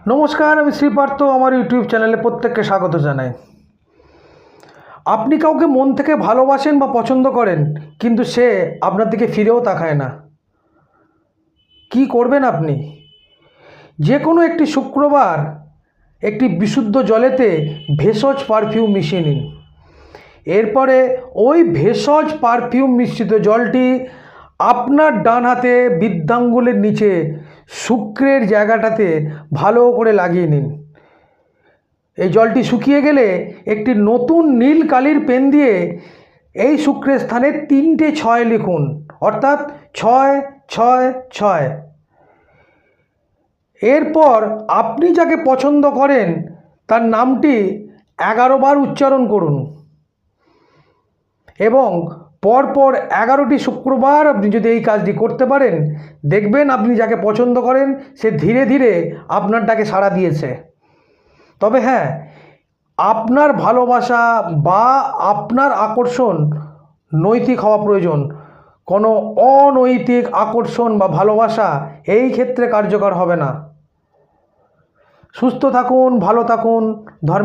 নমস্কার, আমি শ্রীপার্থ। আমার ইউটিউব চ্যানেলে প্রত্যেককে স্বাগত জানাই। আপনি কাউকে মন থেকে ভালোবাসেন বা পছন্দ করেন, কিন্তু সে আপনার দিকে ফিরেও তাকায় না। কি করবেন আপনি? যে কোনো একটি শুক্রবার একটি বিশুদ্ধ জলেতে ভেষজ পারফিউম মিশিয়ে নিন। এরপরে ওই ভেষজ পারফিউম মিশ্রিত জলটি আপনার ডান হাতে বৃদ্ধাঙ্গুলের নিচে শুক্রের জায়গাটাতে ভালো করে লাগিয়ে নিন। এই জলটি শুকিয়ে গেলে একটি নতুন নীল কালির পেন দিয়ে এই শুক্রের স্থানে 3টে 6 লিখুন, অর্থাৎ 666। এরপর আপনি যাকে পছন্দ করেন তার নামটি 11 বার উচ্চারণ করুন এবং পরপর 11টি শুক্রবার আপনি যদি এই কাজটি করতে পারেন, দেখবেন আপনি যাকে পছন্দ করেন সে ধীরে ধীরে আপনার ডাকে সাড়া দিয়েছে। তবে হ্যাঁ, আপনার ভালোবাসা বা আপনার আকর্ষণ নৈতিক হওয়া প্রয়োজন। কোনো অনৈতিক আকর্ষণ বা ভালোবাসা এই ক্ষেত্রে কার্যকর হবে না। সুস্থ থাকুন, ভালো থাকুন, ধর্ম